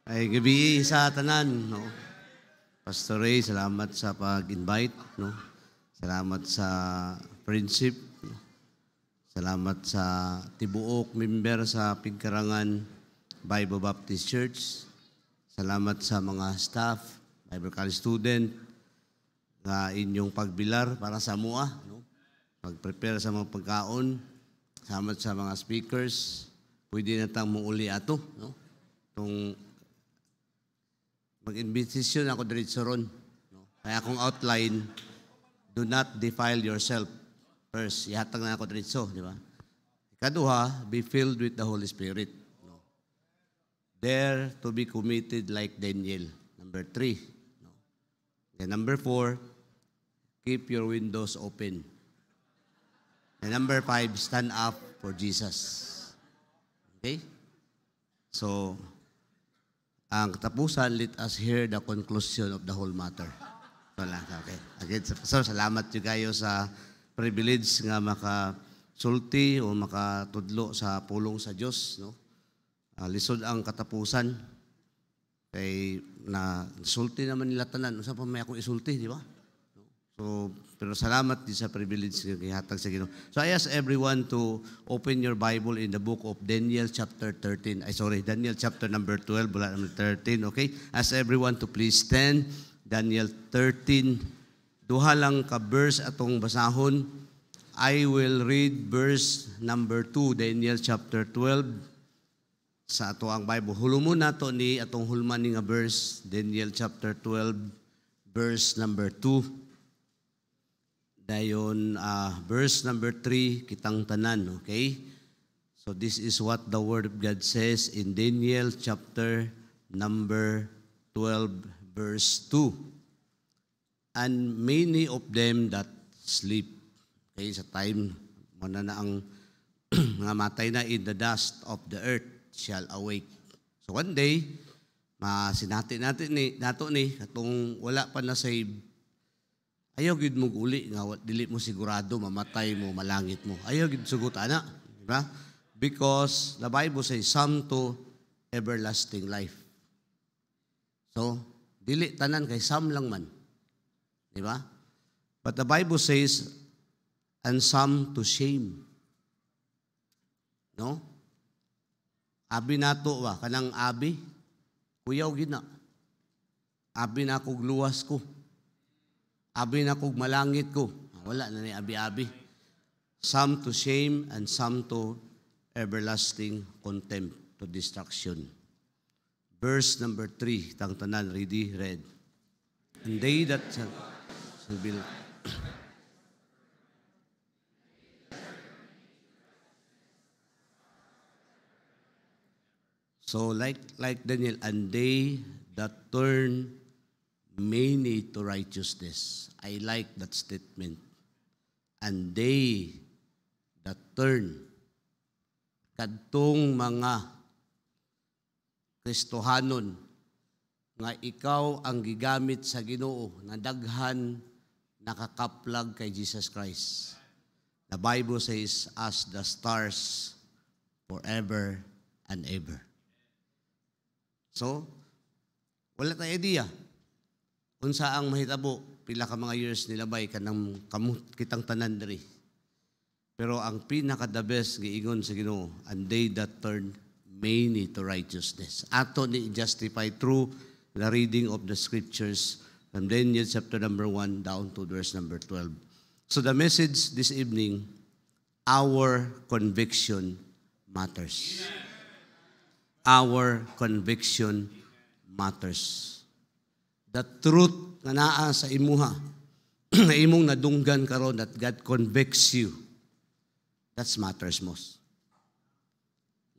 Ay gabi sa tanan, no. Pastor Ray, salamat sa pag-invite, no. Salamat sa friendship. No? Salamat sa tibuok member sa Pigkarangan Bible Baptist Church. Salamat sa mga staff, Bible College student, na inyong pagbilar para sa mua, no. Pag-prepare sa mga pagkaon. Salamat sa mga speakers. Pwede na tang muli ato, no. Itong mag-invitation ako diretso ron. No? Kaya akong outline, do not defile yourself. First, ihatag na ako diretso, di ba? Ikaduha, be filled with the Holy Spirit. No? Dare to be committed like Daniel. Number 3. No? And number 4, keep your windows open. And number 5, stand up for Jesus. Okay? So, ang katapusan, let us hear the conclusion of the whole matter. Wala, okay. Again, so, salamat yung kayo sa privilege nga makasulti o makatudlo sa pulong sa Diyos. No? Lisod ang katapusan. Kay na sulti naman nila tanan. Usa pa may akong isulti, di ba? So, pero salamat din sa privilege nga gihatag sa Ginoo. So I ask everyone to open your Bible in the book of Daniel chapter 13. Daniel chapter number 12, wala number 13, okay? Ask everyone to please stand. Daniel 13. Duha lang ka verse atong basahon. I will read verse number 2, Daniel chapter 12. Sa ato ang Bible. Hulumon nato ni atong hulman ni nga verse, Daniel chapter 12, verse number 2. Dayon, verse number 3, kitang tanan, okay? So this is what the Word of God says in Daniel chapter number 12, verse 2. And many of them that sleep, okay, sa time, mana na ang mga matay na in the dust of the earth shall awake. So one day, masinati natin nato ni, katong wala pa na save, ayaw gid mo uli nga dili mo sigurado mamatay mo, malangit mo. Ayaw gid sugot ana, di ba? Because the Bible says some to everlasting life. So, dili tanan kay some lang man. Di ba? But the Bible says and some to shame. No? Abi nato ba kanang abi? Kuyaw gid na. Abi na kog luwas ko. Abi na kog malangit ko. Wala na ni abi-abi. Some to shame and some to everlasting contempt, to destruction. Verse number 3, tang tanan, ready, read. And they that shall be... So like Daniel, and they that turn many to righteousness. I like that statement. And they that turn, kadtong mga Kristohanon, nga ikaw ang gigamit sa Ginoo, na daghan nakakaplag kay Jesus Christ. The Bible says, as the stars forever and ever. So, wala tayong idea. Unsa ang mahitabo, pila ka mga years nilabay kanang kitang tanan diri. Pero ang pinaka-the best giingon sa Ginoo, and they that turn many to righteousness. Ato ni justify through the reading of the scriptures from Daniel chapter number 1 down to verse number 12. So the message this evening, our conviction matters. Our conviction matters. The truth nga naa sa imuha, na imong nadunggan karon that God convicts you, that matters most.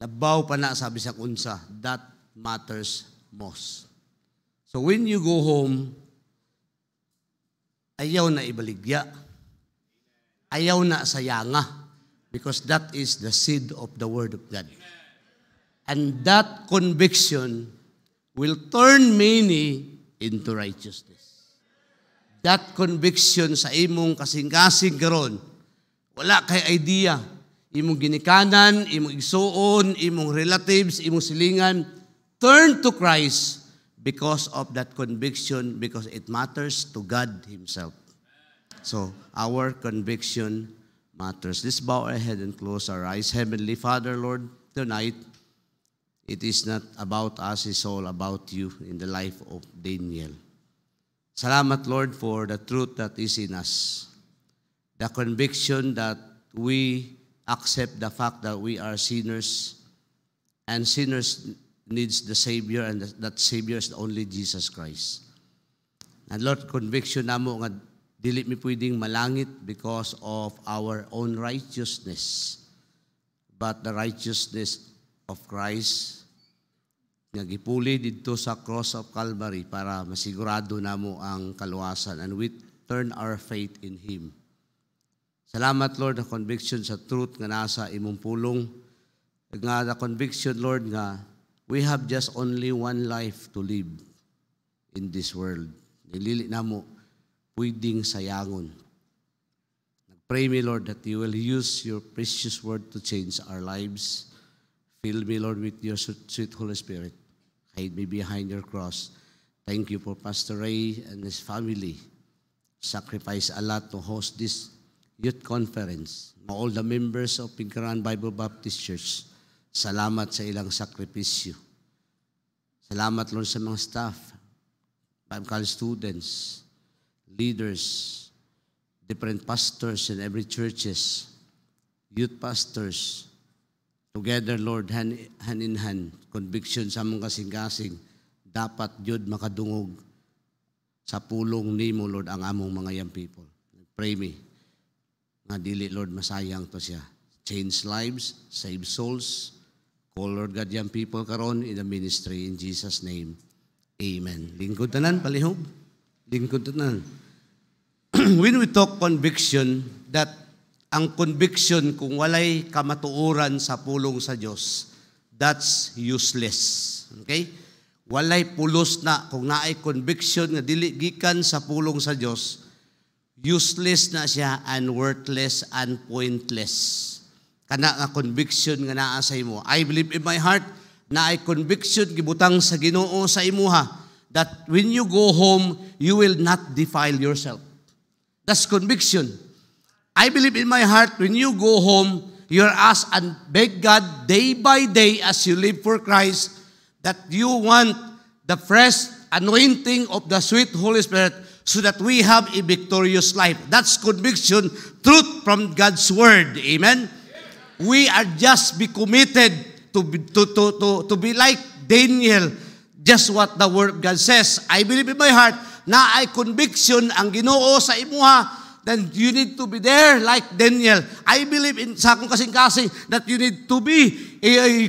Labaw pa na sabi sa unsa, that matters most. So when you go home, ayaw na ibaligya, ayaw na sayanga, because that is the seed of the Word of God. And that conviction will turn many into righteousness. That conviction sa imong kasing-kasing karon, wala kay idea. Imong ginikanan, imong igsuon, imong relatives, imong silingan, turn to Christ because of that conviction, because it matters to God Himself. So, our conviction matters. Let's bow our head and close our eyes. Heavenly Father, Lord, tonight, it is not about us, it's all about you in the life of Daniel. Salamat, Lord, for the truth that is in us. The conviction that we accept the fact that we are sinners, and sinners needs the Savior, and that Savior is only Jesus Christ. And Lord, conviction na mo nga dili mi pwedeng malangit because of our own righteousness, but the righteousness of Christ nga gipuli didto sa cross of Calvary para masigurado namo ang kaluwasan, and we turn our faith in Him. Salamat, Lord, na conviction sa truth nga nasa imong pulong, nga the conviction, Lord, nga we have just only one life to live in this world. Nilili na mo, pwedeng sayangon. Nag-pray me, Lord, that you will use your precious word to change our lives. Fill me, Lord, with your sweet Holy Spirit. Hide me behind your cross. Thank you for Pastor Ray and his family. Sacrifice a lot to host this youth conference. All the members of Pinkaran Bible Baptist Church, salamat sa ilang sakripisyo. Salamat, Lord, sa mga staff, Bible college students, leaders, different pastors in every churches, youth pastors, together, Lord, hand in hand, conviction sa mong kasing-kasing, dapat yun makadungog sa pulong nimo, Lord, ang among mga young people. Pray me, nga dili, Lord, masayang to siya. Change lives, save souls. Call, Lord God, young people karon in the ministry. In Jesus' name, amen. Lingkod tanan, palihog. Lingkod tanan. When we talk conviction, that ang conviction kung walay kamatuoran sa pulong sa Diyos, that's useless. Okay? Walay pulos na kung naay conviction nga dili gikan sa pulong sa Diyos, useless na siya and worthless and pointless. Kana nga conviction nga naa sa imo. I believe in my heart na ay conviction gibutang sa Ginoo sa imuha that when you go home, you will not defile yourself. That's conviction. I believe in my heart when you go home, you're asked and beg God day by day as you live for Christ that you want the fresh anointing of the sweet Holy Spirit so that we have a victorious life. That's conviction, truth from God's Word. Amen? We are just be committed to be like Daniel, just what the Word of God says. I believe in my heart na ay conviction ang Ginoo sa imuha, then you need to be there like Daniel. I believe in sa akong kasing-kasing that you need to be,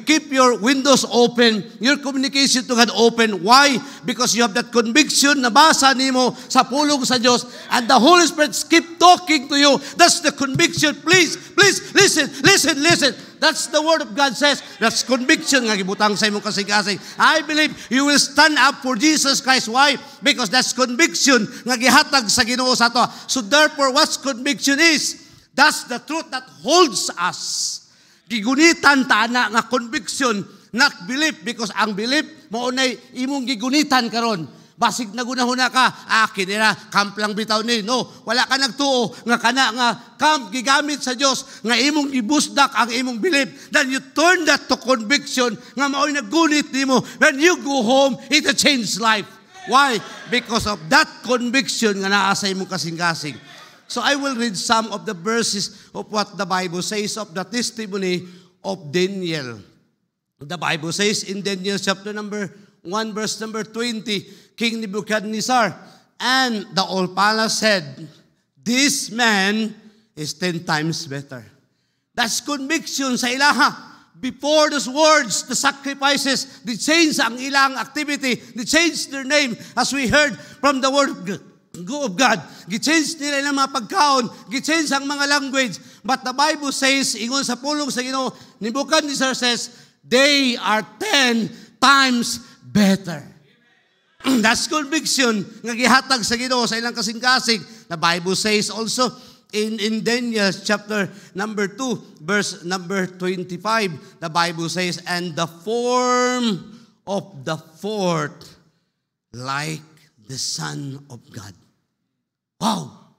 keep your windows open, your communication to God open. Why? Because you have that conviction na basa nimo sa pulong sa Diyos and the Holy Spirit keep talking to you. That's the conviction. Please, listen. That's the Word of God says. That's conviction nga gibutang sa imong kasing-kasing. I believe you will stand up for Jesus Christ. Why? Because that's conviction nga gihatag sa Ginoo sa ato. So therefore, what conviction is? That's the truth that holds us. Gigunitan ta na nga conviction, not belief, because ang belief maunay imong gigunitan karon. Basig nagunahuna ka, kinira, camp lang bitaw ni. No, wala ka nagtuo, nga kana nga camp gigamit sa Diyos, nga imong gibusdak ang imong belief. Then you turn that to conviction, nga mao'y naggunit nimo. When you go home, it will change life. Why? Because of that conviction nga naa sa imong kasing-kasing. So I will read some of the verses of what the Bible says of the testimony of Daniel. The Bible says in Daniel chapter number 1 verse number 20, King Nebuchadnezzar and the whole palace said, this man is 10 times better. That's conviction sa ilaha. Before those words, the sacrifices, they changed ang ilang activity, they changed their name as we heard from the word of God. Gichange nila ng mga pagkaon, gichange ang mga language. But the Bible says, ingon sa pulong sa Ginoo, Nebuchadnezzar says, they are 10 times better. That's conviction nga gihatag sa Ginoo sa ilang kasing-kasing. The Bible says also in Daniel chapter number 2 verse number 25, the Bible says, and the form of the fourth like the Son of God. Wow!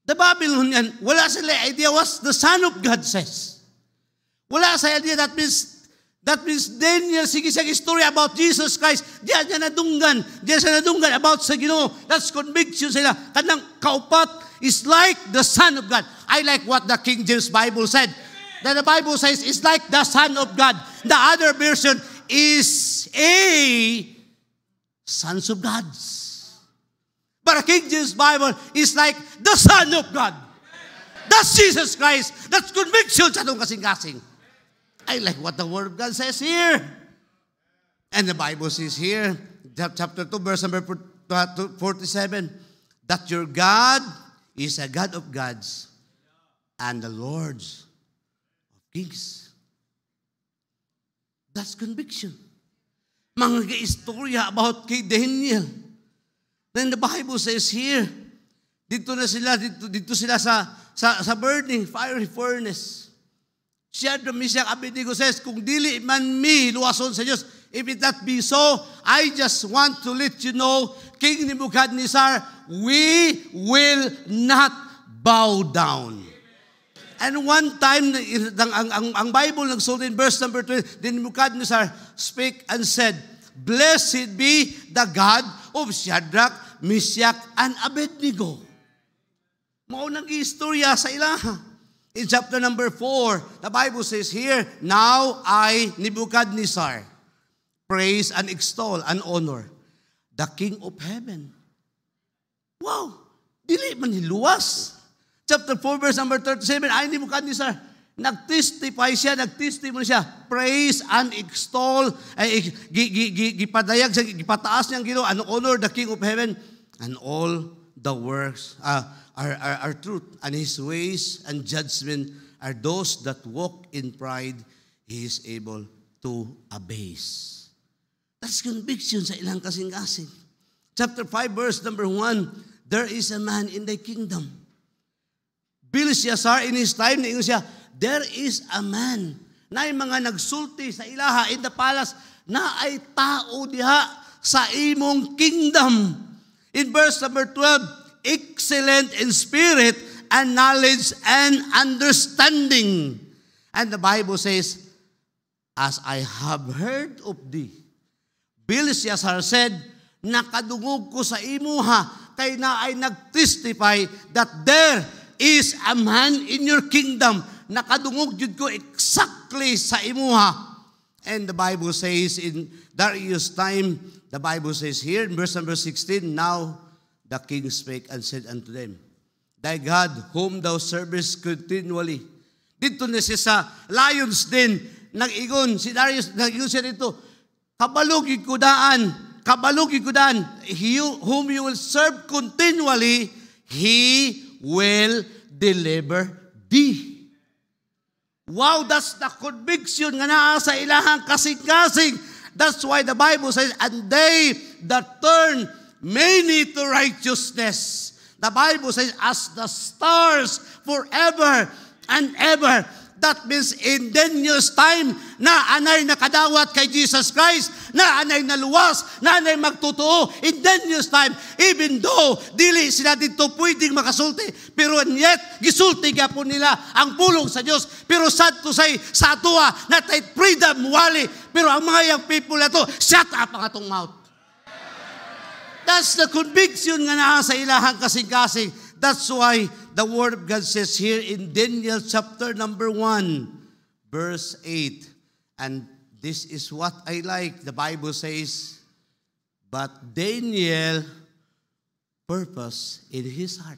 The Babylonian, wala sila idea what the Son of God says. Wala sa idea, that means Daniel, sige sa story about Jesus Christ, diyan siya nadunggan about sa Ginoo. That's conviction sila. Kanang kaupat is like the Son of God. I like what the King James Bible said. That the Bible says it's like the Son of God. The other version is a sons of gods. But the King James Bible is like the Son of God. That's Jesus Christ. That's conviction sa itong kasing-kasing. I like what the Word of God says here. And the Bible says here, chapter 2, verse number 47, that your God is a God of gods and the Lords of kings. That's conviction. Mga istorya about kay Daniel. Then the Bible says here, dito sila sa burning fiery furnace. Shadrach, Meshach, Abednego says, kung dili man mi luwason sa Diyos, if it not be so, I just want to let you know, King Nebuchadnezzar, we will not bow down. And one time, ang Bible nagsulat in verse number 20, then Nebuchadnezzar spake and said, blessed be the God of Shadrach, Meshach, and Abednego. Maunang istorya sa ilaha. In chapter number 4, the Bible says here, now I, Nebuchadnezzar, praise and extol and honor the King of heaven. Wow! Dili man hiluwas. Chapter 4, verse number 37, I, Nebuchadnezzar, nagtestify siya, praise and extol, gipadayag siya, gipataas niyang Ginoo, and honor the King of heaven, and all the works are truth, and His ways and judgment are those that walk in pride, He is able to abase. That's conviction sa ilang kasing-kasing. Chapter 5, verse number 1, there is a man in the kingdom. Belshazzar, in his time, niingon siya, there is a man na ay mga nagsulti sa ilaha in the palace na ay tao diha sa imong kingdom. In verse number 12, excellent in spirit and knowledge and understanding. And the Bible says, as I have heard of thee, Belshazzar said, nakadungog ko sa imuha, kay na ay nagtestify that there is a man in your kingdom. Nakadungog jud ko exactly sa imuha. And the Bible says in Darius' time, the Bible says here in verse number 16, now the king spake and said unto them, thy God whom thou servest continually. Dito na siya sa lions den, nag-igon, si Darius, nag-igon siya dito, kabalugid ko daan, whom you will serve continually, He will deliver thee. Wow, that's the conviction nga naa sa ilahang kasing-kasing. That's why the Bible says, and they that turn many to righteousness. The Bible says, as the stars forever and ever. That means in Daniel's time, na anay nakadawat kay Jesus Christ, na anay naluwas, na anay magtotoo. In Daniel's time, even though dili sila dito pwedeng makasulti, pero yet, gisulti ka po nila ang pulong sa Diyos. Pero sad to say, sa atua, na tayo freedom wali, pero ang mga young people na to, shut up ang atong mouth. That's the conviction nga naa sa ilahang kasing-kasing. That's why the Word of God says here in Daniel chapter number 1, verse 8. And this is what I like. The Bible says, but Daniel purpose in his heart.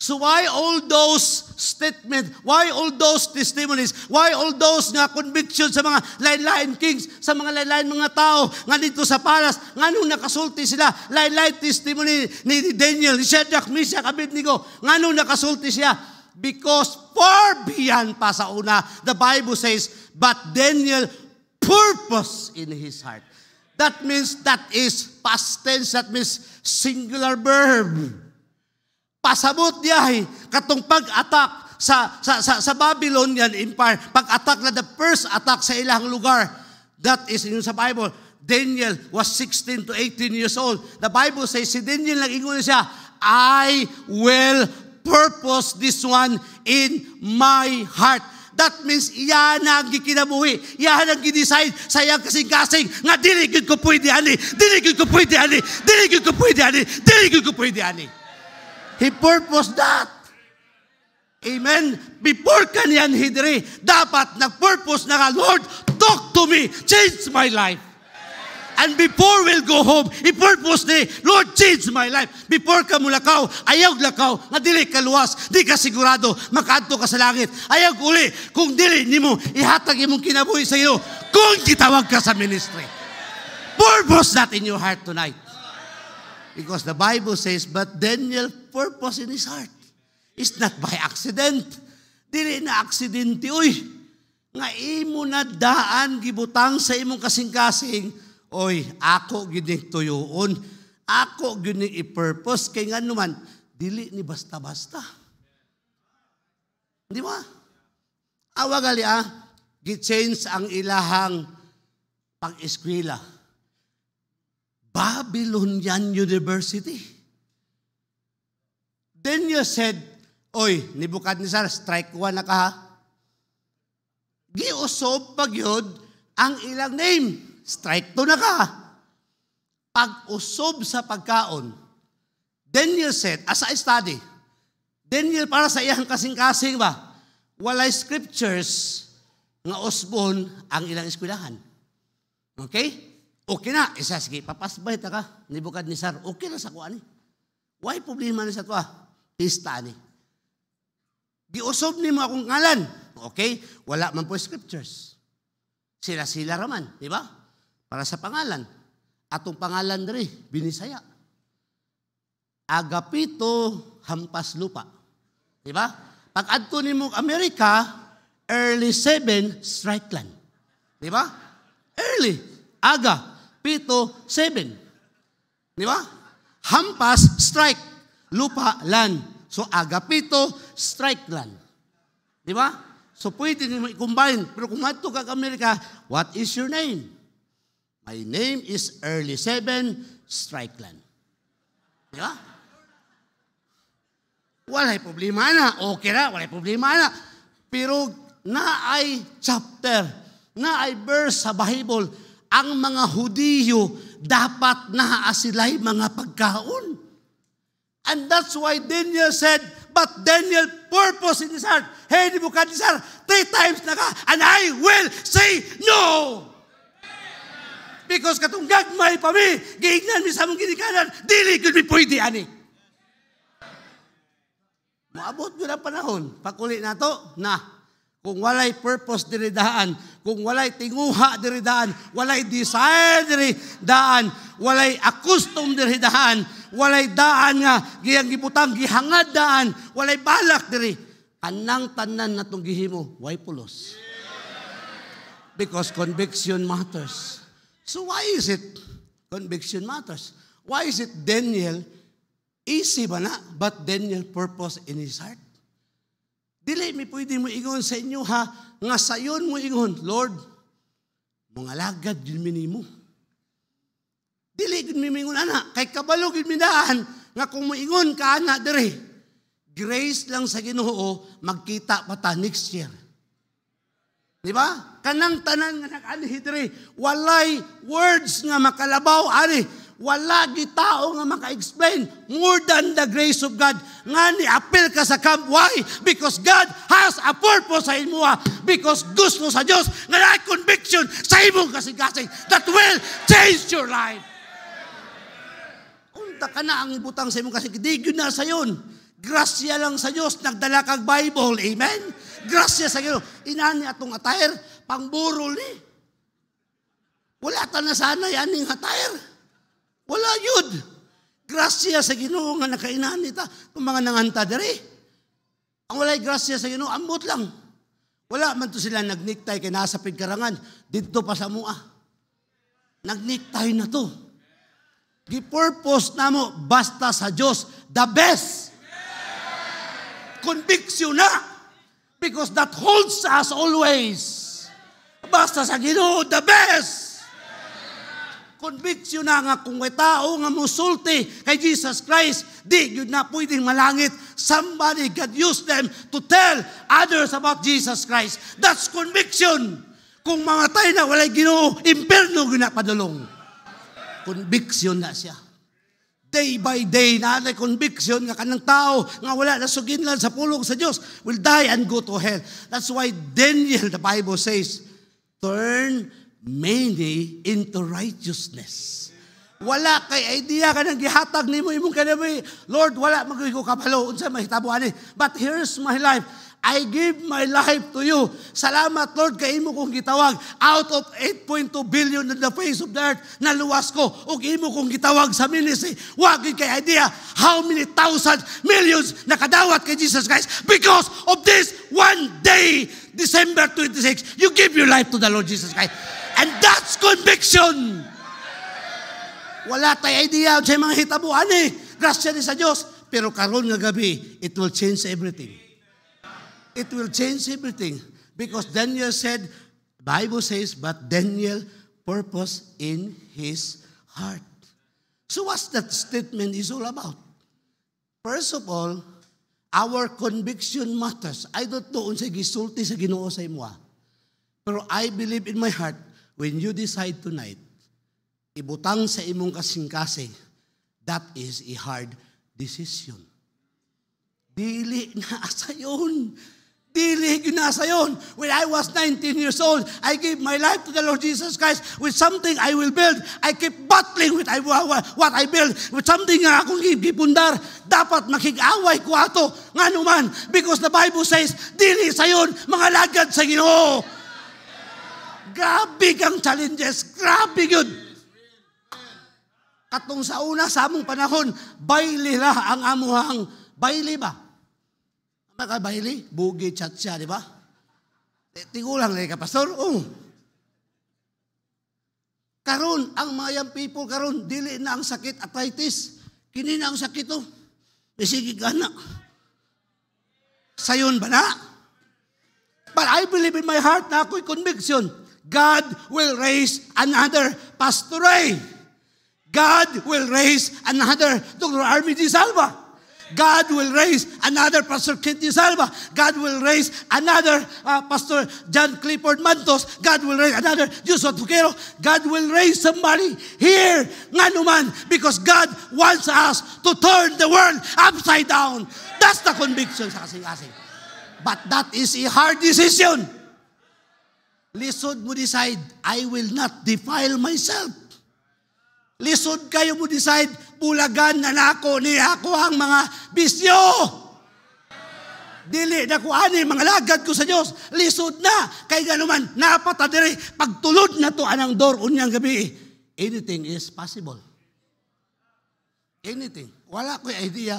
So why all those statements? Why all those testimonies? Why all those nga convictions sa mga lain-lain kings, sa mga lain-lain mga tao nga dito sa palas, nga nung nakasulti sila, lain-lain testimony ni Daniel, ni Shadrach, Meshach, Abednego, nga nung nakasulti siya? Because far beyond pa sa una, the Bible says, but Daniel purpose in his heart. That means, that is past tense, that means singular verb. Pasabot diay katong pag-attack sa Babylonian Empire, pag-attack na the first attack sa ilang lugar. That is in sa Bible. Daniel was 16 to 18 years old. The Bible says, si Daniel nag-ingon siya, I will purpose this one in my heart. That means, iyan ang gikinabuhi. Iyan ang gidesign sa iyang kasing-kasing nga dili gyud ko pwede ani. Dili gyud ko pwede ani. Dili gyud ko pwede ani. Dili gyud ko pwede ani. He purposed that. Amen. Before kanyan hidri, dapat nag-purpose na nga, Lord, talk to me. Change my life. And before we'll go home, i-purpose ni, Lord, change my life. Before ka mulakaw, ayaw lakaw, nga dili ka luwas, di ka sigurado, makaadto ka sa langit. Ayaw uli, kung dili nimo, ihatag imong kinabuhi sa iyo, kung kitawag ka sa ministry. Purpose that in your heart tonight. Because the Bible says, but Daniel purpose in his heart. It's not by accident. Dili na aksidente, uy. Nga imo na daan, gibutang sa imong kasing-kasing, oy, ako gining tuyoon. Ako gining i-purpose. Kaya nga naman, dili ni basta-basta. Di ba? Awagali gi-change ang ilahang pag-eskwela. Babylonian University. Then you said, oy, Nebuchadnezzar, strike one na ka ha. Giusob pagyod ang ilang name. Strike to na ka. Pag-usob sa pagkaon. Daniel said, as I study, Daniel para sa iyang kasing-kasing ba, walay scriptures nga usbon ang ilang eskwelahan. Okay? Okay na. Isa, sige, papasbay ta ka. Nebuchadnezzar, okay na sa kuha ni. Why problema ni sa tuwa? Pista ni. Giusob ni mo akong ngalan. Okay? Wala man po scriptures. Sila-sila raman. Di ba? Para sa pangalan. Atong pangalan diri, binisaya. Agapito hampas lupa. Di ba? Pag adto nimo Amerika, early 7, strike land. Di ba? Early. Aga. Pito, 7. Di ba? Hampas, strike. Lupa, land. So, agapito, strike land. Di ba? So, pwede nimo i-combine. Pero kung adto ka Amerika, what is your name? My name is Early 7, Strike Land. Di ba? Walay problema na. Okay na, walay problema na. Pero naay chapter, naay verse sa Bible, ang mga Hudiyo dapat naasilay mga pagkaon. And that's why Daniel said, but Daniel purpose in his heart, hey, Nebuchadnezzar, 3 times na ka, and I will say no. Because katong gagmay pa mi, giignan mi sa mong ginikanan, dili gud mi pwede ani. Maabot gyud ang panahon, pakuli nato na kung walay purpose diri daan, kung walay tinguha diri daan, walay desire diri daan, walay akustom diri daan, walay daan nga giyang gibutang gihangad daan, walay balak diri, anang tanan natong gihimo, way pulos. Because conviction matters. So why is it conviction matters? Why is it Daniel, easy ba na, but Daniel purpose in his heart? Dili mi pwede mo ingon sa inyo ha, nga sayon mo ingon, Lord, mga lagad yun minimo. Dili yun mimingon ana, kay kabalo yun minaan, nga kung mo ingon ka ana dire, grace lang sa Ginoo, magkita pa ta next year. Di ba? Kanang tanan nga nag-anhi diri, walay words nga makalabaw ani, wala gitao nga maka-explain more than the grace of God. Nga ni-appeal ka sa camp. Why? Because God has a purpose sa imuha. Because gusto sa Diyos nga na conviction sa imong kasing-kasing that will change your life. Unta ka na ang ibutang sa imong kasing, di yun na sa yun. Grasya lang sa Diyos, nagdala kag Bible. Amen? Grasya sa Diyos. Inani atong attire, pangburol ni. Wala ta na sana yan yung attire. Wala yun. Grasya sa Ginoo nga nakainan nita. Kung mga nanganta diri. Ang walay grasya sa Ginoo, ambot lang. Wala man to sila nagniktay kay nasa pigkarangan. Dito pa sa mua. Nagniktay na to. Gipurpose na mo, basta sa Diyos, the best. Conviction na. Because that holds us always. Basta sa Ginoo, the best. Conviction na nga kung may tao nga musulti kay Jesus Christ, di yun na pwedeng malangit. Somebody God use them to tell others about Jesus Christ. That's conviction. Kung mamatay na walay Ginoo, impierno ginapadulong. Conviction na siya. Day by day, na conviction nga kanang tao nga wala na suginlan sa pulong sa Diyos will die and go to hell. That's why Daniel, the Bible says, turn many into righteousness. Wala kay idea ka nang gihatag nimo imong kanabi, Lord, wala magay ko kabalo unsa mahitabo ani. But here's my life. I give my life to you. Salamat, Lord, kay imo kong gitawag. Out of 8.2 billion on the face of the earth, naluwas ko, ug imo kong gitawag sa ministry. Wag kay idea how many thousand millions nakadawat kay Jesus Christ because of this one day, December 26, you give your life to the Lord Jesus Christ. And that's conviction. Wala tay idea sa mga hitabuan grasya ni sa Dios, pero karon nga gabi, it will change everything. It will change everything. Because Daniel said, Bible says, but Daniel purpose in his heart. So what's that statement is all about? First of all, our conviction matters. I don't know unsay gisulti sa Ginoo sa imo. Pero I believe in my heart, when you decide tonight, ibutang sa imong kasing-kasing, that is a hard decision. Dili na sayon. Dili na sayon. When I was 19 years old, I gave my life to the Lord Jesus Christ with something I will build. I keep battling with what I build. With something nga akong gipundar. Dapat makig-away ko ato. Nga naman, because the Bible says, dili sayon, mga lagad sa Ginoo. Grabe kang challenges. Grabe yun. Katong sa una, sa among panahon, baili ra ang amuhang, baili ba? Baili, bugi, chat siya, di ba? Tigulang ka, pastor. Karon, ang mga young people, karon, dili na ang sakit, arthritis. Kini na ang sakit, Sige ka na. Sayon ba na? But I believe in my heart na ako'y conviction. God will raise another Pastor Ray. God will raise another Dr. Army Di Salva. God will raise another Pastor Kent Di Salva. God will raise another Pastor John Clifford Mantos. God will raise another Joshua Tuquero. God will raise somebody here, nga naman, because God wants us to turn the world upside down. That's the conviction sa kasing-kasing. But that is a hard decision. Lisod mo decide, I will not defile myself. Lisod kayo mo decide, bulagan na nako ni ako ang mga bisyo. Dili na ko ani, mga lagad ko sa Diyos. Lisod na. Kay ganuman, napatadiri, pagtulod na to anang door unyang gabi. Anything is possible. Anything. Wala ko idea,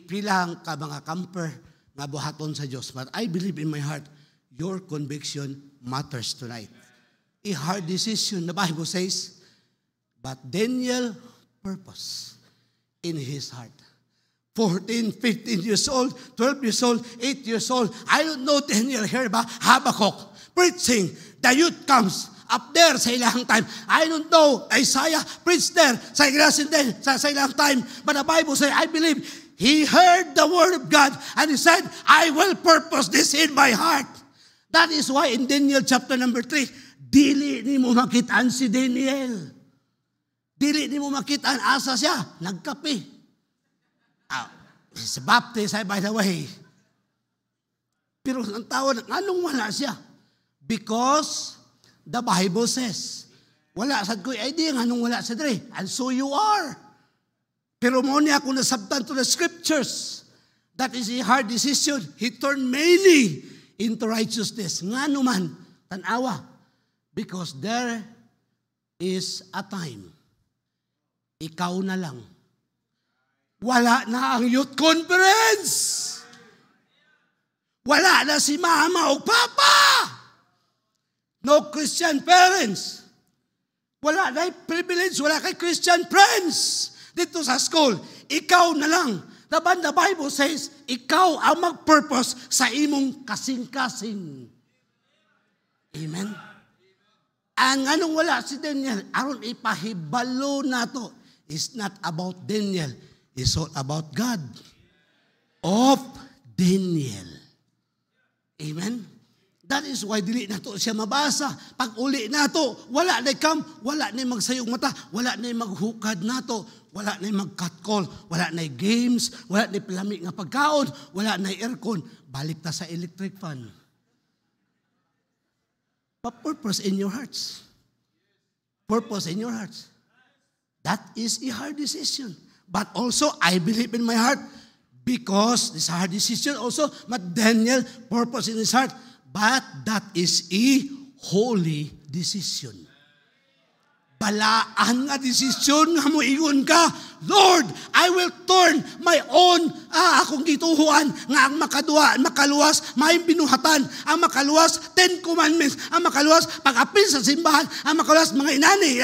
pilang ka mga camper nga buhaton sa Diyos. But I believe in my heart, your conviction matters tonight. A hard decision, the Bible says, but Daniel purpose in his heart. 14, 15 years old, 12 years old, 8 years old. I don't know Daniel here ba? Habakkuk preaching. The youth comes up there sa ilang time. I don't know Isaiah preached there sa ilang time. But the Bible says, I believe he heard the word of God and he said, I will purpose this in my heart. That is why in Daniel chapter number 3, dili ni mo makitaan si Daniel. Dili ni mo makitaan asa siya, nagkape. He's baptized, by the way. Pero ang tawag, anong wala siya? Because the Bible says, wala sad ko'y idea anong wala sa dre. And so you are. Pero mo niya kung nasabtan to the scriptures, that is a hard decision. He turned many into righteousness. Nga naman, tanawa. Because there is a time, ikaw na lang. Wala na ang youth conference. Wala na si mama o papa. No Christian parents. Wala na privilege, wala kay Christian friends dito sa school. Ikaw na lang. The Bible says, ikaw ang mag-purpose sa imong kasing-kasing. Amen? Ang anong wala si Daniel, aron ipahibalo nato, is not about Daniel, it's all about God of Daniel. Amen? That is why dili nato siya mabasa. Pag uli nato, wala na wala na magsayog mata, wala na maghukad nato, wala na mag-cut-call, wala na games, wala na palami nga pagkaon, wala na aircon. Balik ta sa electric fan. Purpose in your hearts. Purpose in your hearts. That is a hard decision. But also, I believe in my heart, because this hard decision also, but Daniel, purpose in his heart, but that is a holy decision. Balaan nga desisyon nga moingon ka, Lord, I will turn my own akong gituhuan nga ang makaluwas, may binuhatan, ang makaluwas, 10 commandments, ang makaluwas, pag-apil sa simbahan, ang makaluwas, mga inani,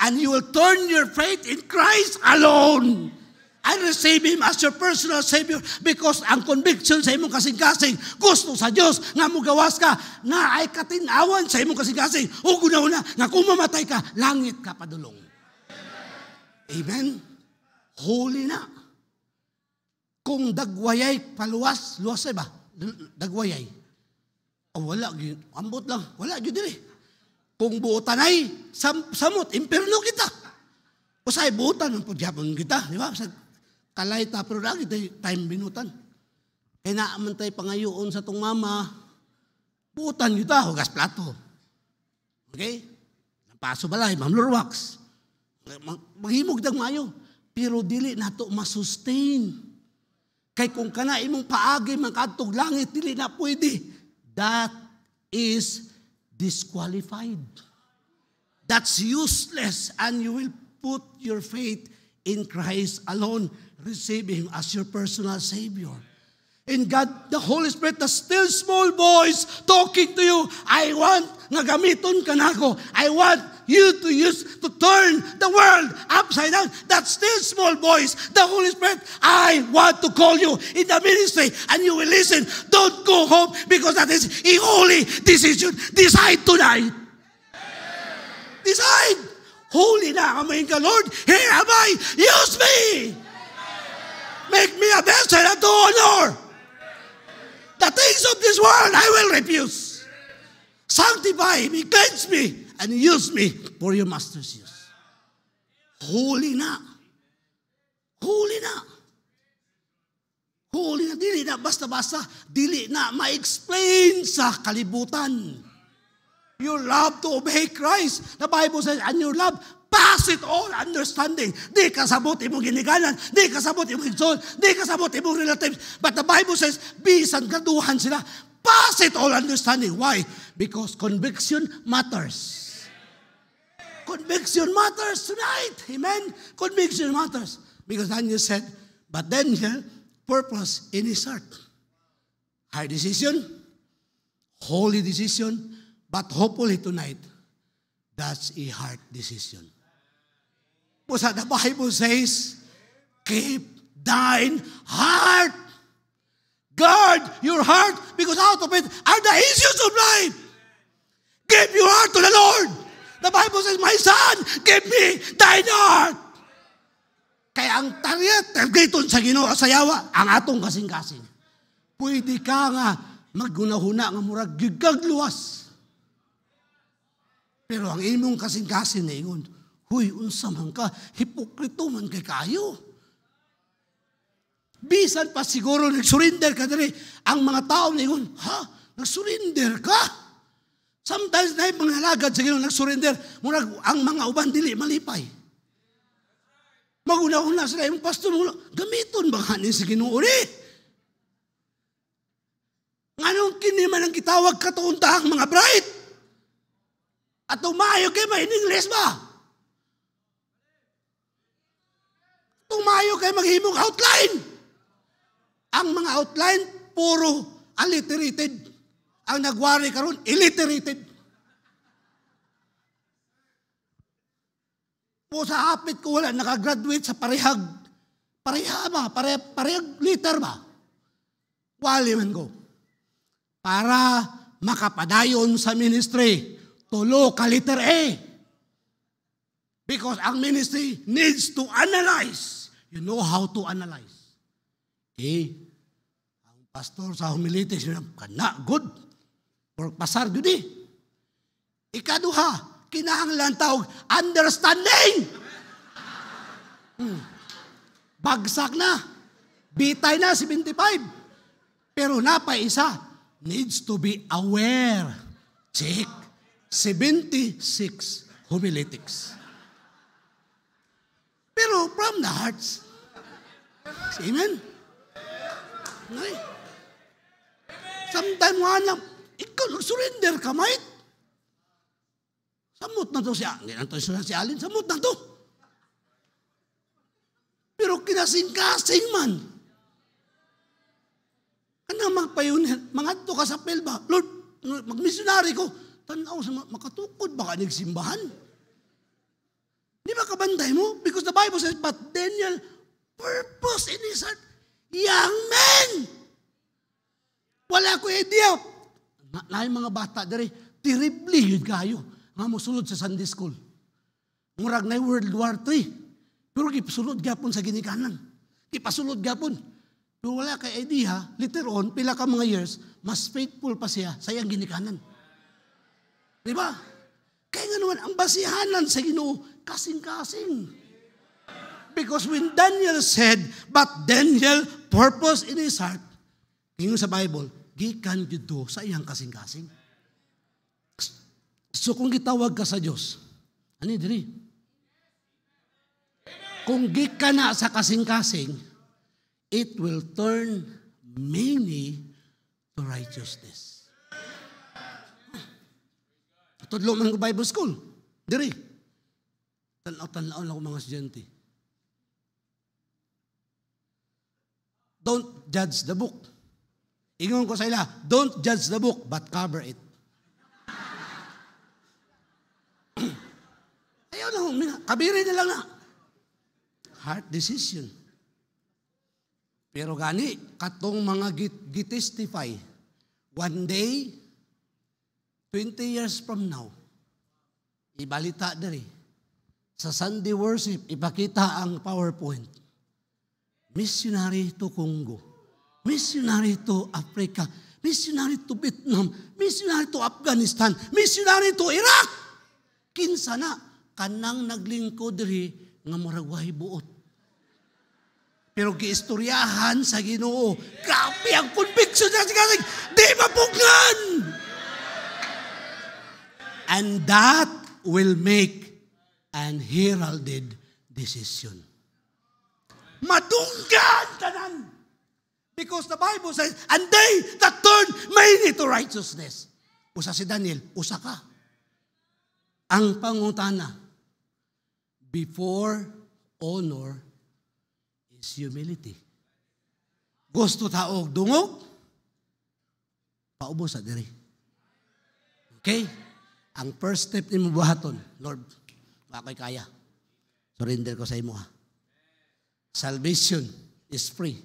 and you will turn your faith in Christ alone. I receive Him as your personal Savior because ang conviction sa imong kasing-kasing, gusto sa Diyos nga mugawas ka, na ay katinawan sa imong kasing-kasing, o guna-una, nga kung mamatay ka, langit ka padulong. Amen? Holy na. Kung dagwayay paluwas, luwas ba? Dagwayay. O wala, ambot lang, wala, yun dili. Kung buotanay, samot, imperno kita. O sa'y buotan, ang pudyapon kita, di ba? Kalay ta, pero lagi time binutan. Kaya naaman tayo pangayoon sa tong mama, buutan kita, hugas plato. Okay? Paso balay, mamlurwax. Maghimog dag mayo. Pero dili nato masustain. Kay kung kana imong paagi, makadtog langit, dili na pwede. That is disqualified. That's useless, and you will put your faith in Christ alone. Receive Him as your personal Savior. And God, the Holy Spirit, the still small voice talking to you, I want nga gamiton ka nako. I want you to turn the world upside down. That still small voice, the Holy Spirit, I want to call you in the ministry, and you will listen. Don't go home, because that is a holy decision. Decide tonight. Decide. Holy na kamayin ka, Lord. Here am I. Use me. Make me a vessel unto honor. The things of this world I will refuse. Sanctify me, cleanse me, and use me for your master's use. Holy na. Holy na. Holy na. Dili na basta-basta. Dili na ma-explain sa kalibutan. Your love to obey Christ. The Bible says, and your love pass it all understanding. Di kasabot imong ginikanan, di kasabot imong igsoon, di kasabot imong relatives. But the Bible says, bisan kaduhan sila, pass it all understanding. Why? Because conviction matters. Conviction matters tonight. Amen? Conviction matters. Because Daniel said, but Daniel, purpose in his heart. Hard decision, holy decision, but hopefully tonight, that's a hard decision. Because the Bible says, keep thine heart. Guard your heart, because out of it are the issues of life. Give your heart to the Lord. The Bible says, my son, give me thine heart. Kaya ang target, targeton sa Ginoo sa yawa, ang atong kasing-kasing. Pwede ka nga magunahuna nga murag gigagluwas. Pero ang imong kasing-kasing na ingon, huy, unsa man ka, hipokrito man kay kayo. Bisan pa siguro nag-surrender ka dali, ang mga tao na ingon, ha, nag-surrender ka? Sometimes na yung mga halagad sa Ginoo nag-surrender, murag ang mga uban dili malipay. Maguna-una sila yung pastor, gamiton ba kanin sa Ginoo ni? Nganong kini man ang gitawag katuuntaang mga bright? At tumayo kayo may in-English ba? Tumayo kayo maghimong outline. Ang mga outline, puro alliterated. Ang nagwari karon illiterated. Po sa hapit ko wala, nakagraduate sa parehag liter ba? Wali man ko. Para makapadayon sa ministry, Tulo ka letter A. Because ang ministry needs to analyze. You know how to analyze. Okay? Ang pastor sa humilities, kana, good. Or pasar, good eh. Ikaduha, kinahanglan tawag, understanding. Bagsak na. Bitay na, 75. Pero napay isa, needs to be aware. Check. 76 homiletics. Pero from the hearts. Amen? Okay. Sometimes nga lang, ikaw nag-surrender ka, mate. Samot na to siya. Hindi na to si Alin. Samot na to. Pero kinasing-kasing man. Ano magpayunin? Mga to ka sa pelba. Lord, mag-missionary ko. Tanaw sa makatukod. Baka nagsimbahan. Di ba kabantay mo? Because the Bible says, but Daniel purpose in his heart. Young men! Wala ko idea. Na yung mga bata dari, terribly yun kayo. Nga mo sulod sa Sunday school. Murag na World War III. Pero kipasulod gapon sa ginikanan. Kipasulod gapon. Pero wala kay idea, later on, pila ka mga years, mas faithful pa siya sa iyang ginikanan. Di ba? Kaya nga naman, ang basihanan sa Ginoo, kasing-kasing. Because when Daniel said, but Daniel purpose in his heart, ngayon sa Bible, gikan dito sa iyang kasing-kasing. So kung gitawag ka sa Diyos, ano diri? Kung gikan na sa kasing-kasing, it will turn many to righteousness. Tudlo man ko Bible school. Diri. Tanaw-tanaw lang ko mga estudyante. Don't judge the book. Ingon ko sa ila, don't judge the book, but cover it. Ayaw na, kabirin na lang na. Heart decision. Pero gani, katong mga gitistify, one day, 20 years from now, ibalita dari, sa Sunday worship, ipakita ang PowerPoint. Missionary to Congo, missionary to Africa, missionary to Vietnam, missionary to Afghanistan, missionary to Iraq. Kinsa na, kanang naglingkod diri nga muragwahi buot. Pero giistoryahan sa Ginoo, grabe ang conviction sa sigasig, di mapugnan! And that will make an heralded decision. Madunggan tanan! Because the Bible says, and they that turn many to righteousness. Usa si Daniel, usa ka. Ang pangutana, before honor is humility. Gusto taog dungog, paubos sa diri. Okay? Ang first step ni mo buhaton, Lord, ako'y kaya. Surrender ko sa imo ha. Salvation is free.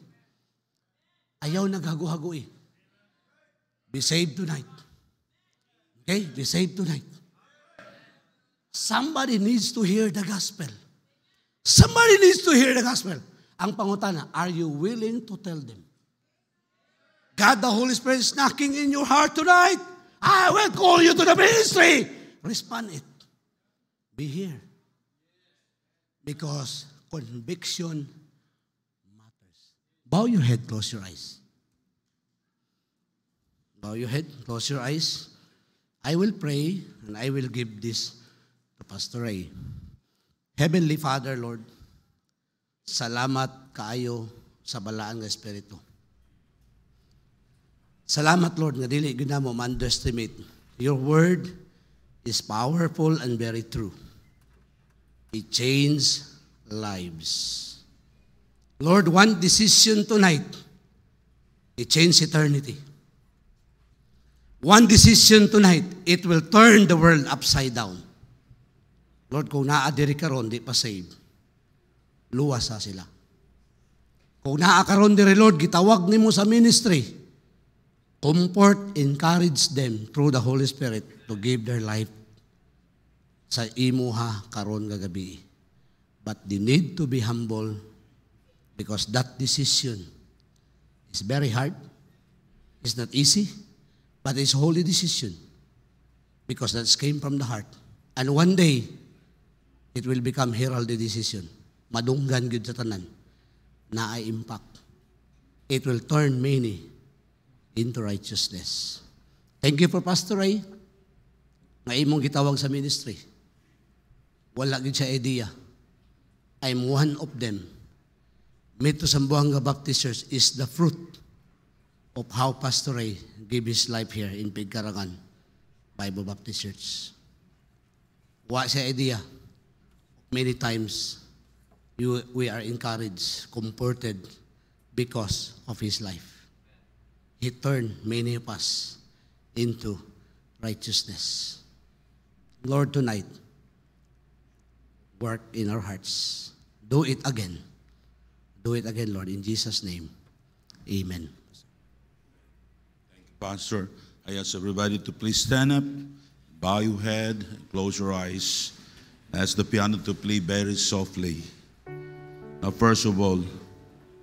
Ayaw naghago-hago eh. Be saved tonight. Okay? Be saved tonight. Somebody needs to hear the gospel. Somebody needs to hear the gospel. Ang pangutana, are you willing to tell them? God, the Holy Spirit is knocking in your heart tonight. I will call you to the ministry. Respond it. Be here. Because conviction matters. Bow your head, close your eyes. Bow your head, close your eyes. I will pray and I will give this to Pastor Ray. Heavenly Father, Lord, salamat kaayo sa balaan nga Espiritu. Salamat, Lord, nga dili gyud namo ma-underestimate. Your word is powerful and very true. It changes lives. Lord, one decision tonight, it changes eternity. One decision tonight, it will turn the world upside down. Lord, kung naadiri karon di pa saved, luwas sa sila. Kung naakaron diri, Lord, gitawag nimo sa ministry, comfort, encourage them through the Holy Spirit to give their life sa imuha karon nga gabi. But you need to be humble because that decision is very hard. It's not easy, but it's a holy decision because that came from the heart. And one day, it will become heralded decision. Madunggan gyud sa tanan na ay impact. It will turn many into righteousness. Thank you for Pastor Ray nga imong gitawag sa ministry. Wala gyud siya idea. I'm one of them. Mito Sambuanga Baptist Church is the fruit of how Pastor Ray gave his life here in Pigkarangan Bible Baptist Church. Wa siya idea. Many times, we are encouraged, comforted because of his life. He turned many of us into righteousness. Lord, tonight, work in our hearts. Do it again. Do it again, Lord, in Jesus' name. Amen. Thank you, Pastor. I ask everybody to please stand up, bow your head, close your eyes. Ask the piano to play very softly. Now, first of all,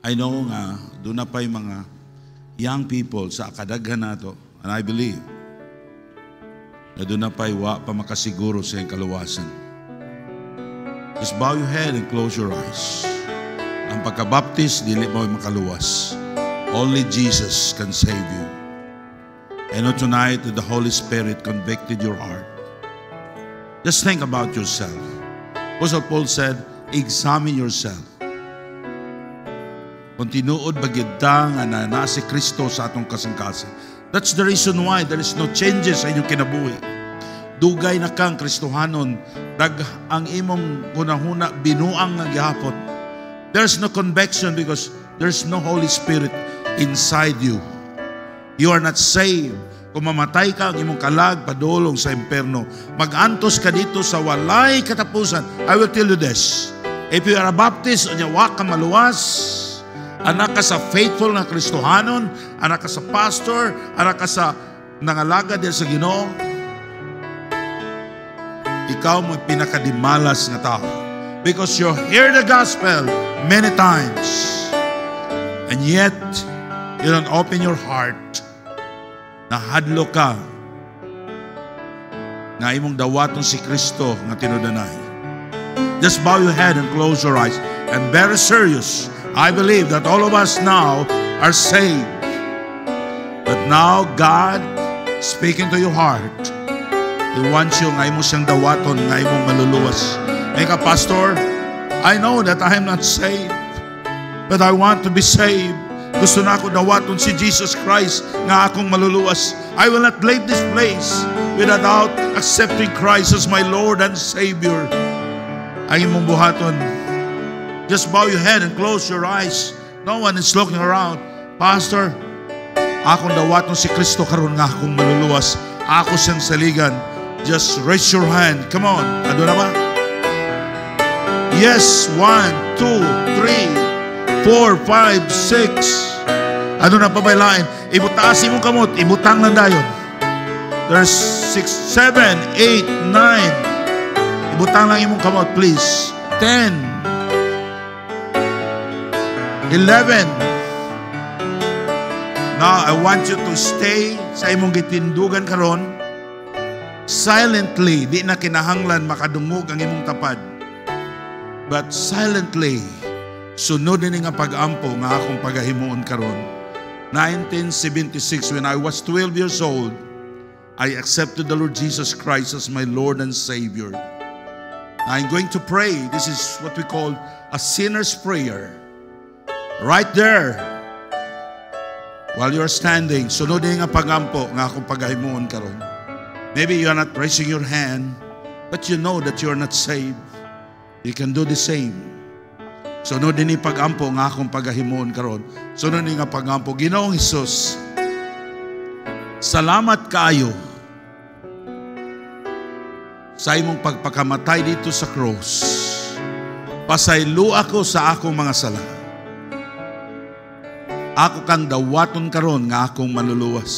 I know nga, doon na pa yung mga young people sa kadaghan na to, and I believe na doon na pa wa pa makasiguro sa iyong kaluwasan. Just bow your head and close your eyes. Ang pagkabaptis, dili mo makaluwas. Only Jesus can save you. I know tonight that the Holy Spirit convicted your heart. Just think about yourself. Apostle Paul said, examine yourself. Kung tinuod bagyad nga na si Kristo sa atong kasangkasan. That's the reason why there is no changes sa inyong kinabuhi. Dugay na kang Kristohanon, ang imong hunahuna binuang nga gihapon. There's no conviction because there's no Holy Spirit inside you. You are not saved. Kung mamatay ka, ang imong kalag, padulong sa impyerno. Mag-antos ka dito sa walay katapusan. I will tell you this. If you are a Baptist, wa ka maluwas, anak ka sa faithful na Kristohanon, anak ka sa pastor, anak ka sa nangalaga din sa Ginoo, ikaw mo pinakadimalas nga tao. Because you hear the gospel many times, and yet, you don't open your heart. Nahadlo ka na imong dawaton si Kristo nga tinudanay. Just bow your head and close your eyes. I'm very serious. I believe that all of us now are saved. But now God speaking to your heart. He wants you nga imo siyang dawaton, nga imong maluluwas. Eka, Pastor, I know that I am not saved, but I want to be saved. Gusto na ako dawaton si Jesus Christ nga akong maluluwas. I will not leave this place without accepting Christ as my Lord and Savior. Ang imong buhaton. Just bow your head and close your eyes. No one is looking around. Pastor, akong dawaton si Kristo karon nga akong maluluwas. Ako siyang saligan. Just raise your hand. Come on. Ano na ba? Yes. 1, 2, 3, 4, 5, 6. Ano na pabaylain? Ibutaas imong kamot. Ibutang lang dayon. There's 6, 7, 8, 9. Ibutang lang imong kamot, please. 10, 11. Now, I want you to stay sa imong gitindugan karon. Silently, di na kinahanglan makadungog ang imong tapad. But silently, sunodin nga pag-ampo nga akong pagahimuon karon. 1976, when I was 12 years old, I accepted the Lord Jesus Christ as my Lord and Savior. Now I'm going to pray. This is what we call a sinner's prayer. Right there, while you're standing, sunodin nga pag-ampo nga akong pagahimuon karon. Maybe you are not raising your hand, but you know that you are not saved. You can do the same. Sunodin ni pag-ampo nga akong pagahimuon karon. Sunodin nga pag-ampo. Ginoong Hesus, salamat kaayo sa imong pagpakamatay dito sa cross. Pasaylo ako sa akong mga sala. Ako kang dawaton karon nga akong maluluwas.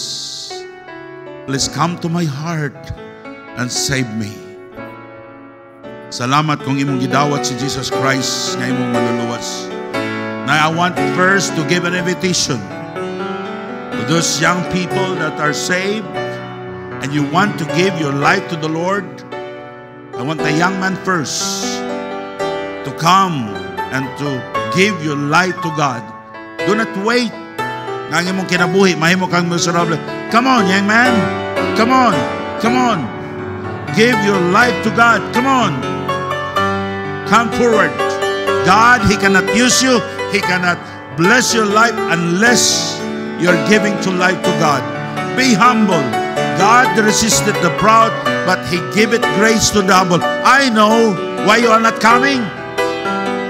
Please come to my heart and save me. Salamat kung imong gidawat si Jesus Christ nga imong maluluwas. Now I want first to give an invitation to those young people that are saved and you want to give your life to the Lord. I want the young man first to come and to give your life to God. Do not wait. Nga imong kinabuhi, mahimo kang miserable. Come on, young man. Come on. Come on. Give your life to God. Come on. Come forward. God, He cannot use you. He cannot bless your life unless you're giving to life to God. Be humble. God resisted the proud, but He giveth grace to the humble. I know why you are not coming.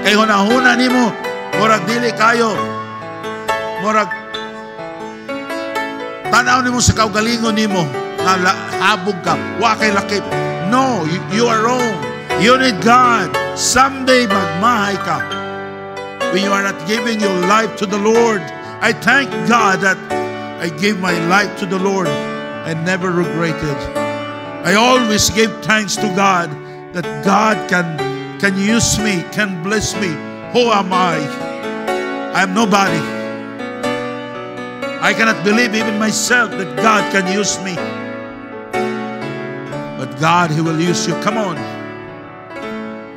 Kay hunahuna nimo, murag dili kayo. Murag tanaw nimo sa kaugalingon nimo, nga habog ka, wa kay lakip. No, you are wrong. You need God. Someday magmahay ka. When you are not giving your life to the Lord, I thank God that I gave my life to the Lord and never regretted. I always give thanks to God that God can use me, can bless me. Who am I? I am nobody. I cannot believe even myself that God can use me. But God, He will use you. Come on.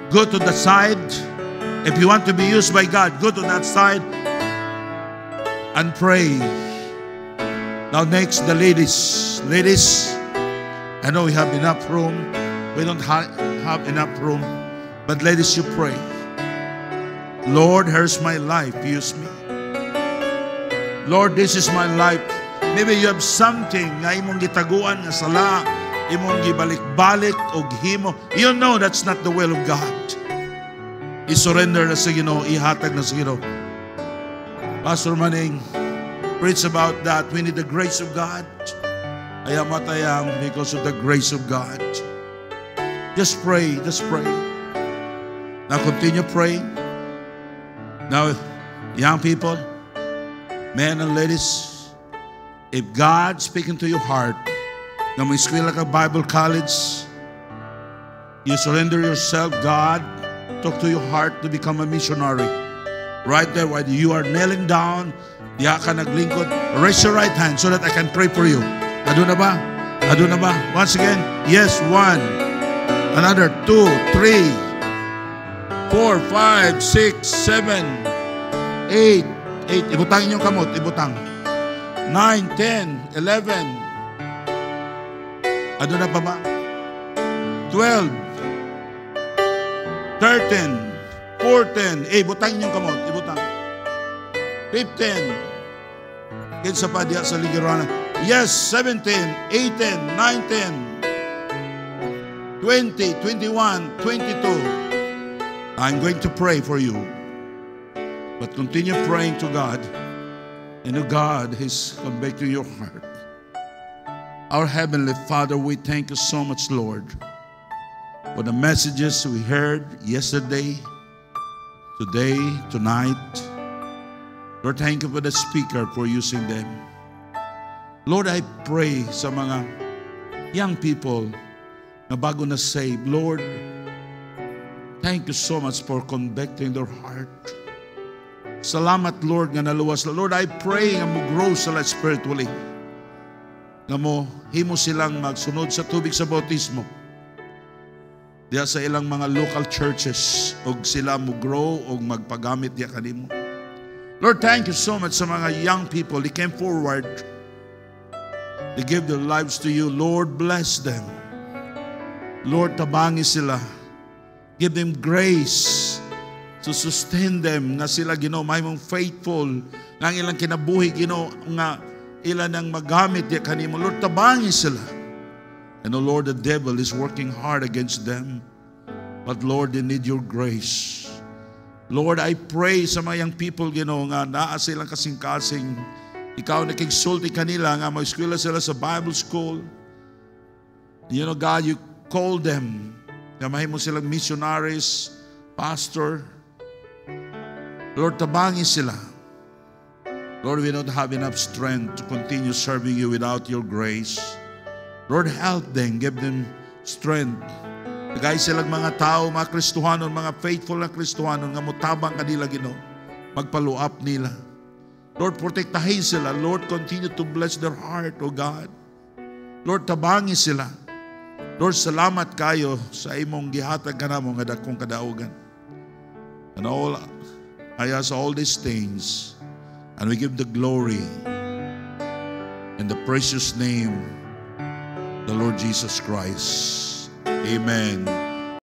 Go to the side. If you want to be used by God, go to that side and pray. Now next, the ladies. Ladies, I know we have enough room. We don't have enough room. But ladies, you pray. Lord, here's my life. Use me. Lord, this is my life. Maybe you have something nga imong gitaguan nga sala, imong gibalik-balik o himo. You know that's not the will of God. I-surrender na sa Ginoo, ihatag na sa Ginoo. Pastor Manning preach about that. We need the grace of God. Ayam at ayam because of the grace of God. Just pray, just pray. Now continue praying. Now, young people, men and ladies, if God speaking to your heart, na may eskwela ka Bible college, you surrender yourself, God, talk to your heart to become a missionary. Right there, while you are kneeling down, diya ka naglingkod, raise your right hand so that I can pray for you. Ado na ba? Ado na ba? Once again, yes, 1, another 2, 3, 4, 5, 6, 7, 8. Ibutang inyong kamot, ibutang. 9, 10, 11. Ado na pa ba? 12. 13, 14, butang inyong kamot, ibutang. 15, kinsa pa diya sa ligirana. Yes, 17, 18, 19, 20, 21, 22. I'm going to pray for you. But continue praying to God. And God is convicting your heart. Our Heavenly Father, we thank you so much, Lord, for the messages we heard yesterday, today, tonight. Lord, thank you for the speaker for using them. Lord, I pray sa mga young people na bago na saved. Lord, thank you so much for convicting their heart. Salamat, Lord, nga naluwas. Lord, I pray nga mo grow sila spiritually. Nga mo, himo silang magsunod sa tubig sa bautismo. Diya sa ilang mga local churches og sila mo grow og magpagamit diya kanimo. Lord, thank you so much sa mga young people. They came forward. They give their lives to you. Lord, bless them. Lord, tabangi sila. Give them grace to sustain them na sila, Ginoo, may mong faithful nga ilang kinabuhi, Ginoo, nga ilan ang magamit diya kanimo. Lord, tabangi sila. And oh Lord, the devil is working hard against them. But Lord, they need your grace. Lord, I pray sa mga young people, Ginoo, nga naa silang kasing-kasing. Ikaw nakigsulti kanila nga mag-eskwela sila sa Bible school. You know, God, you call them. Gamahin mo silang missionaries, pastor. Lord, tabangi sila. Lord, we don't have enough strength to continue serving you without your grace. Lord, help them. Give them strength. Dagay silang mga tao, mga Kristohanon, mga faithful na Kristohanon, nga mutabang kanila Ginoo, magpaluap nila. Lord, protektahin sila. Lord, continue to bless their heart, O God. Lord, tabangi sila. Lord, salamat kayo sa imong gihatag kanamo nga dakong kadaugan. And all, I ask all these things, and we give the glory in the precious name, the Lord Jesus Christ. Amen.